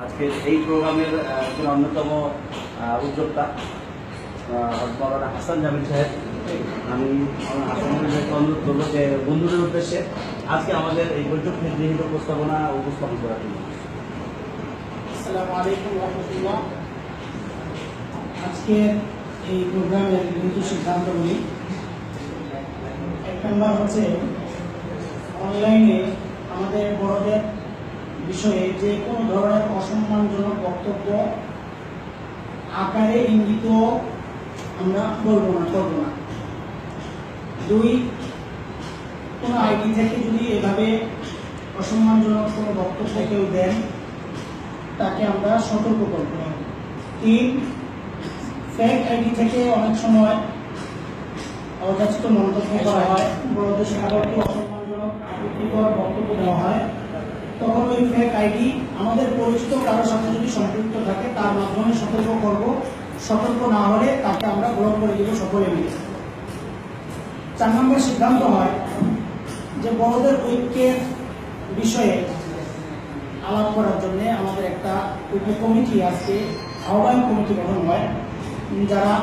আজকে এই প্রোগ্রামের একজন অন্যতম উদ্যোক্তা মৌলানা হাসান জামিল সাহেব। আমি হাসান জামিল সাহেবকে অনুরোধ করবো যে বন্ধুদের উদ্দেশ্যে আজকে আমাদের এই বৈঠক নির্ধারিত প্রস্তাবনা উপস্থাপন করার জন্য। আসসালামু আলাইকুম ওয়া রাহমাতুল্লাহ। আজকে এই প্রোগ্রামের কিছু সিদ্ধান্তগুলি, এক নম্বর হচ্ছে অনলাইনে আমাদের বড়দের বিষয়ে যে কোনো ধরনের অসম্মানজনক বক্তব্য আকারে ইঙ্গিত আমরা করব না। দুই, কোনো আইডি থেকে যদি এভাবে অসম্মানজনক কোনো বক্তব্য কেউ দেন তাকে আমরা সতর্ক করব। তিন, ফেক আইডি থেকে অনেক সময় অযাচিত মন্তব্য করা হয়, বড়দের সম্পর্কে অসম্মানজনক আপত্তিকর বক্তব্য দেওয়া হয়, তখন ওই ফেক আইডি আমাদের পরিচিত কারোর সাথে যদি সম্পৃক্ত থাকে তার মাধ্যমে সতর্ক করব। সতর্ক না হলে তাকে আমরা গ্রহণ করে দিব সকলে মিলে। 4 নম্বর সিদ্ধান্ত হয় যে বড়দের ঐক্যের বিষয়ে আলাপ করার জন্য আমাদের একটা কমিটি আছে, আহ্বায়ক কমিটি গঠন হয়, যারা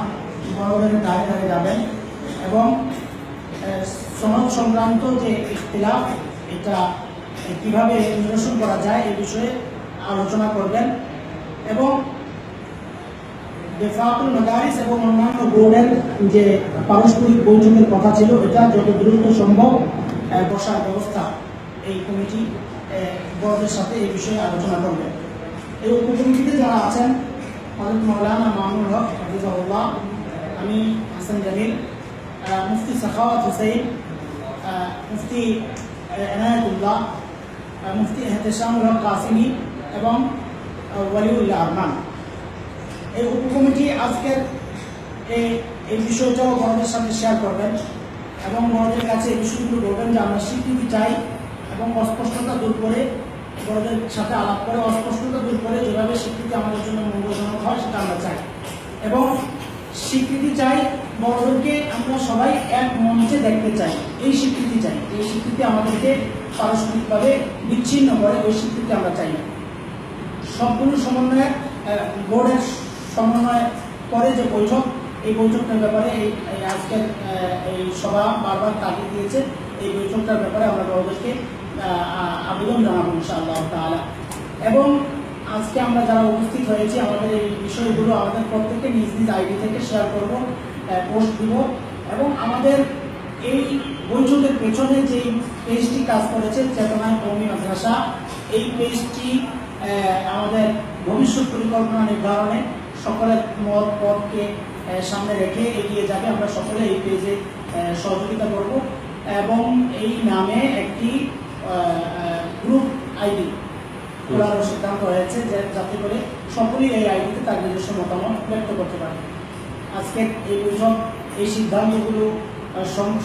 বড়দের ধারে ধারে যাবেন এবং সনদ সংক্রান্ত যে ইখতিলাফ এটা কিভাবে নিরসন করা যায় এই বিষয়ে আলোচনা করবেন এবং দেফাতুল মাদারিস এবং অন্যান্য বোর্ডের যে পারস্পরিক বৈঠকের কথা ছিল এটা যত দ্রুত সম্ভব বসার ব্যবস্থা এই কমিটি বড়দের সাথে এই বিষয়ে আলোচনা করবে। এই উপকমিটিতে যারা আছেন হযরত মাওলানা মামুনুল হক হাফিজাহুল্লাহ, আমি হাসান জামিল, মুফতি সাখাওয়াত হুসাইন, মুফতি এনায়েতুল্লাহ, মুফতি এহতেশামুল হক কাসিমি এবং ওয়ালিউল্লাহ আরমান। এই উপকমিটি আজকের এই বিষয়টাও বড়দের সাথে শেয়ার করবেন এবং বড়দের কাছে এই বিষয়গুলো বলবেন যে আমরা স্বীকৃতি চাই এবং অস্পষ্টতা দূর করে, বড়দের সাথে আলাপ করে অস্পষ্টতা দূর করে যেভাবে স্বীকৃতি আমাদের জন্য মঙ্গলজনক হয় সেটা আমরা চাই এবং স্বীকৃতি চাই বড়দেরকে আমরা সবাই এক মঞ্চে দেখতে চাই। এই স্বীকৃতি চাই, এই স্বীকৃতি আমাদেরকে পারস্পরিকভাবে বিচ্ছিন্ন করে, ওই স্বীকৃতি আমরা চাই না। সবগুলো সমন্বয়ে বোর্ডের সমন্বয় করে যে বৈঠক, এই বৈঠকটার ব্যাপারে এই আজকের এই সভা বারবার তাগিদ দিয়েছে, এই বৈঠকটার ব্যাপারে আমরা বড়দেরকে আবেদন জানাবো ইনশাআল্লাহ তাআলা। এবং আজকে আমরা যারা উপস্থিত হয়েছি আমাদের এই বিষয়গুলো আমাদের প্রত্যেকে নিজ নিজ আইডি থেকে শেয়ার করব, পোস্ট দিব এবং আমাদের এই বৈঠকের পেছনে যে পেজটি কাজ করেছে চেতনায় কওমি মাদ্রাসা, এই পেজটি আমাদের ভবিষ্যৎ পরিকল্পনা নির্ধারণে সকলের মত পথকে সামনে রেখে এগিয়ে যাবে। আমরা সকলে এই পেজে সহযোগিতা করব এবং এই নামে একটি গ্রুপ আইডি খোলার সিদ্ধান্ত হয়েছে যাতে করে সকলেই এই আইডিতে তার নিজস্ব মতামত ব্যক্ত করতে পারে। আজকে এই বৈঠক, এই সিদ্ধান্তগুলো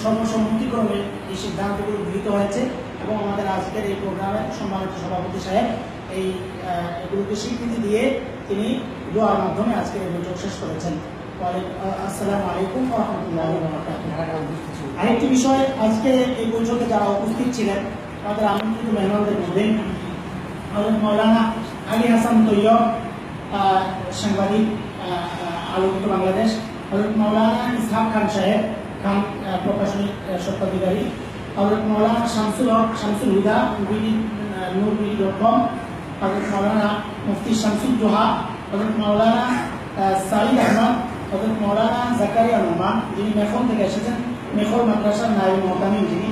সর্বসম্মতিক্রমে এই সিদ্ধান্তগুলো গৃহীত হয়েছে এবং আমাদের আজকের এই প্রোগ্রামের সম্মানিত সভাপতি সাহেব এগুলোকে স্বীকৃতি দিয়ে তিনি দোয়ার মাধ্যমে আজকের এই বৈঠক শেষ করেছেন। আসসালামু আলাইকুম ওয়া রাহমাতুল্লাহি ওয়া বারাকাতুহু। আরেকটি বিষয়, আজকে এই বৈঠকে যারা উপস্থিত ছিলেন তাদের আমন্ত্রিত মেহমানদের মধ্যে হযরত মাওলানা আলী হাসান তৈয়ব, সাংবাদিক, আলোকিত বাংলাদেশ, হযরত মাওলানা ইসহাক খান সাহেব, খান প্রকাশনী স্বত্বাধিকারী, হযরত মাওলানা শামসুল হক, শামসুল হুদা, nurbi.com, হযরত মাওলানা মুফতি শামসুল জোহা, হযরত মাওলানা সাইদ আহমদ, হযরত মাওলানা জাকারিয়া রহমান যিনি মেখল থেকে এসেছেন, মেখল মাদ্রাসার নায়েব মুহতামিম যিনি,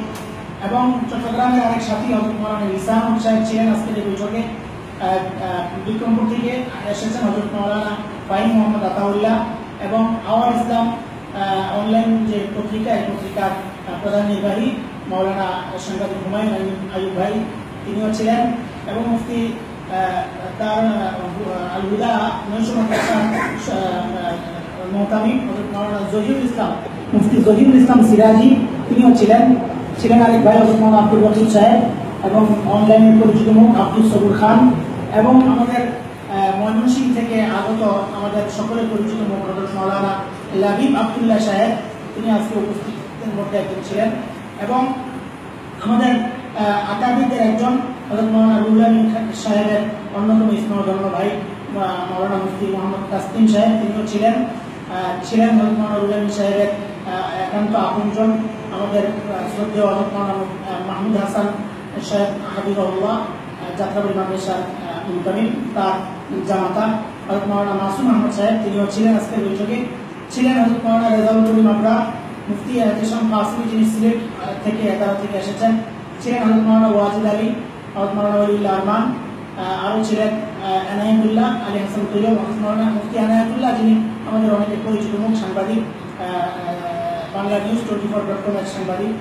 এবং চট্টগ্রামের আরেক সাথী হযরত মাওলানা ইসাম সাহেব ছিলেন আজকের এই বৈঠকে। বিক্রমপুর থেকে এসেছেন হযরত মাওলানা ফাহিম মোহাম্মদ আতাউল্লাহ এবং আওয়ার ইসলাম অনলাইন যে পত্রিকা, এই পত্রিকার প্রধান নির্বাহী মাওলানা সাংবাদিক হুমায়ুন আইয়ুব ভাই তিনিও ছিলেন এবং মুফতি আল হুদা নৈশ মাদ্রাসার মুহতামিম হযরত মাওলানা জহিরুল ইসলাম, মুফতি জহিরুল ইসলাম সিরাজি তিনিও ছিলেন আরেক ভাই হযরত মাওলানা আব্দুল ওয়াকিল সাহেব এবং অনলাইনের পরিচিত মুখ আব্দুল সবুর খান এবং আমাদের ময়মনসিংহ থেকে আগত আমাদের সকলের পরিচিত মুখ হযরত মাওলানা লাবিব আব্দুল্লাহ সাহেব, তিনি আজকে উপস্থিতের মধ্যে একজন ছিলেন এবং আমাদের আকাবিদের একজন হযরত মাওলানা রুহুল আমিন সাহেবের অন্যতম স্নেহধন্য ভাই মাওলানা মুফতি মোহাম্মদ তাসলিম সাহেব, তিনিও ছিলেন হযরত মাওলানা রুহুল আমিন সাহেবের একান্ত আপনজন। আমাদের শ্রদ্ধেয় হযরত মাওলানা মাহমুদ হাসান সাহেব হাফিজাহুল্লাহ, যাত্রাবাড়ি মাদ্রাসার মুনতামিম, তার জামাতা হযরত মাওলানা মাসুম আহমদ সাহেব, তিনিও ছিলেন আজকের বৈঠকে। ছিলেন হযরত মাওলানা রেজাউল করিম আবরার, মুফতি এহতেশাম কাসিমি, যিনি সিলেট থেকে 11 থেকে এসেছেন। ছিলেন হযরত মাওলানা ওয়াজিদ আলী, হযরত মাওলানা ওলিউল্লাহ আরমান, আরও ছিলেন এনায়েতুল্লাহ আলী হাসান তৈয়ব, হযরত মাওলানা মুফতি এনায়েতুল্লাহ, যিনি আমাদের অনেকে পরিচিত মুখ, সাংবাদিক, বাংলা নিউজ 24.com এর সাংবাদিক।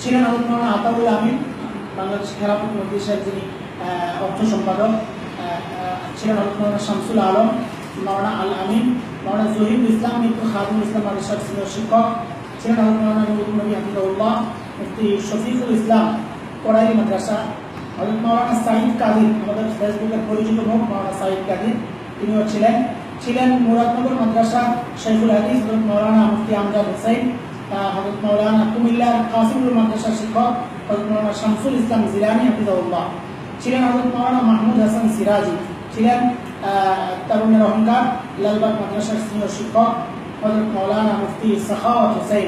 ছিলেন হযরত মাওলানা আতাউল আমিন, বাংলাদেশ খেলাফত মজলিসের যিনি অর্থ সম্পাদক। ছিলেন হযরত মাওলানা শামসুল আলম, মাওলানা আল আমিন, মাওলানা জহিরুল ইসলাম মিত্র খাদিমুল ইসলাম মাদ্রাসার সিনিয়র শিক্ষক। ছিলেন হযরত মাওলানা নুরুল নবী হাফিজাহুল্লাহ, মুফতি শফিকুল ইসলাম কড়াই মাদ্রাসা। হযরত মাওলানা সাঈদ কাদির, আমাদের ফেসবুকের পরিচিত মুখ মাওলানা সাঈদ কাদির, তিনিও ছিলেন মুরাদনগর মাদ্রাসা শাইখুল হাদিস হযরত মাওলানা মুফতি আমজাদ হোসেন। হযরত মাওলানা কুমিল্লার কাসিমুল মাদ্রাসার শিক্ষক হযরত মাওলানা শামসুল ইসলাম জিলানী হাফিজাহুল্লাহ। ছিলেন হযরত মাওলানা মাহমুদ হাসান সিরাজি, ছিলেন তরুণের অহংকার লালবাগ মাদ্রাসার সিনিয়র শিক্ষক হযরত মাওলানা মুফতি সাখাওয়াত হোসেন।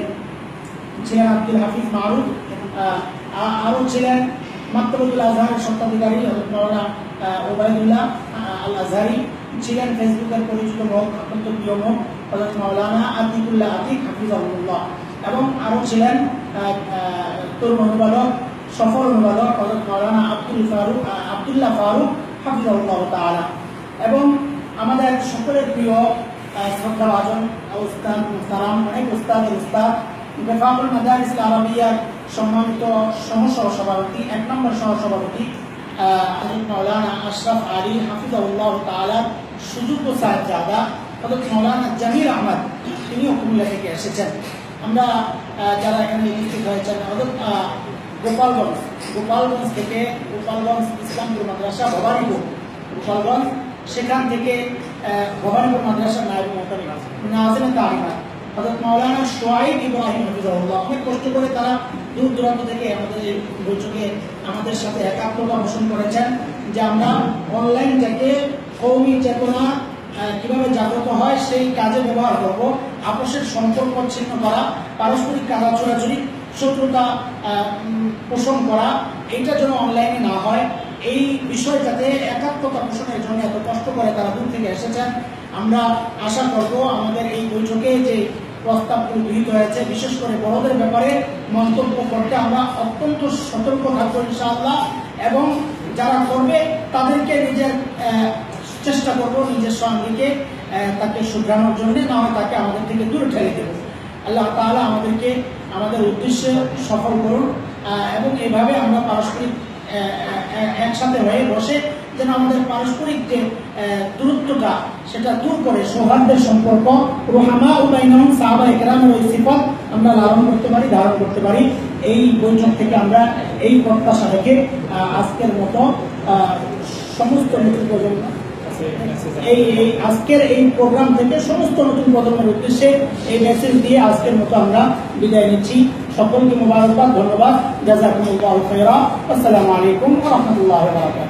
ছিলেন আব্দুল হাফিজ মারুফ। আরও ছিলেন মাকতাবুল আজহারের স্বত্বাধিকারী হযরত মাওলানা ওবায়দুল্লাহ আল আজহারি। ছিলেন ফেসবুকের পরিচিত মুখ, অত্যন্ত প্রিয় মুখ হযরত মাওলানা আতিকুল্লাহ আতিক হাফিজাহুল্লাহ। এবং আরও ছিলেন তরুণ অনুবাদক, সফল অনুবাদক হযরত মাওলানা আব্দুল্লাহ ফারুক হাফিজাহুল্লাহ তাআলা। এবং আমাদের সকলের প্রিয় শ্রদ্ধাভাজন উস্তাদ মুহতারাম, অনেক উস্তাদের উস্তাদ, বেফাকুল মাদারিস আল আরাবিয়ার সম্মানিত সহসভাপতি, 1 নম্বর সহসভাপতি হযরত মাওলানা আশরাফ আলী হাফিজাহুল্লাহ তাআলা, সুযোগ্য সাহেবজাদা হযরত মাওলানা জামিল আহমদ, তিনিও কুমিল্লা থেকে এসেছেন। আমরা যারা এখানে উপস্থিত হয়েছেন, হযরত গোপালগঞ্জ থেকে, গোপালগঞ্জ ইসলামপুর মাদ্রাসা ভবানীপুর, গোপালগঞ্জ, সেখান থেকে ভবানীপুর মাদ্রাসার নায়েব মুহতামিম নাজিম তালিমাত হযরত মাওলানা শোয়াইব ইব্রাহিম হাফিজাহুল্লাহ। অনেক কষ্ট করে তারা দূর দূরান্ত থেকে আমাদের এই বৈঠকে আমাদের সাথে একাত্মতা পোষণ করেছেন যে আমরা অনলাইন থেকে কওমি চেতনা কিভাবে জাগ্রত হয় সেই কাজে ব্যবহার করব। আপোষের সম্পর্ক ছিন্ন করা, পারস্পরিক কাদা ছোড়াছুড়ি, শত্রুতা পোষণ করা, এইটা যেন অনলাইনে না হয়, এই বিষয় যাতে একাত্মতা পোষণের জন্য এত কষ্ট করে তারা দূর থেকে এসেছেন। আমরা আশা করব আমাদের এই বৈঠকে যে প্রস্তাবগুলো গৃহীত হয়েছে, বিশেষ করে বড়দের ব্যাপারে মন্তব্য করতে আমরা অত্যন্ত সতর্ক থাকবো ইনশাআল্লাহ। এবং যারা করবে তাদেরকে নিজের চেষ্টা করব নিজের সঙ্গীকে তাকে শুধরানোর জন্য, না হয় তাকে আমাদের থেকে দূরে ঠেলে দেব। আল্লাহ তাআলা আমাদেরকে আমাদের উদ্দেশ্যে সফল করুন এবং এইভাবে আমরা পারস্পরিক একসাথে হয়ে বসে যেন আমাদের পারস্পরিক যে দূরত্বটা সেটা দূর করে সৌহার্দ্যের সম্পর্ক, রুহামা বাইনাহুম, সাহাবায়ে কেরামের ওই সিফাত আমরা লালন করতে পারি, ধারণ করতে পারি। এই বৈঠক থেকে আমরা এই প্রত্যাশা রেখে আজকের মতো সমস্ত নতুন প্রজন্ম আজকের এই প্রোগ্রাম থেকে সমস্ত নতুন প্রজন্মের উদ্দেশ্যে এই মেসেজ দিয়ে আজকের মতো আমরা বিদায় নিচ্ছি। সকলকে মোবারকবাদ, ধন্যবাদ। জাযাকুমুল্লাহু খায়রা। আসসালামু আলাইকুম ওয়া রাহমাতুল্লাহি ওয়া বারাকাতুহু।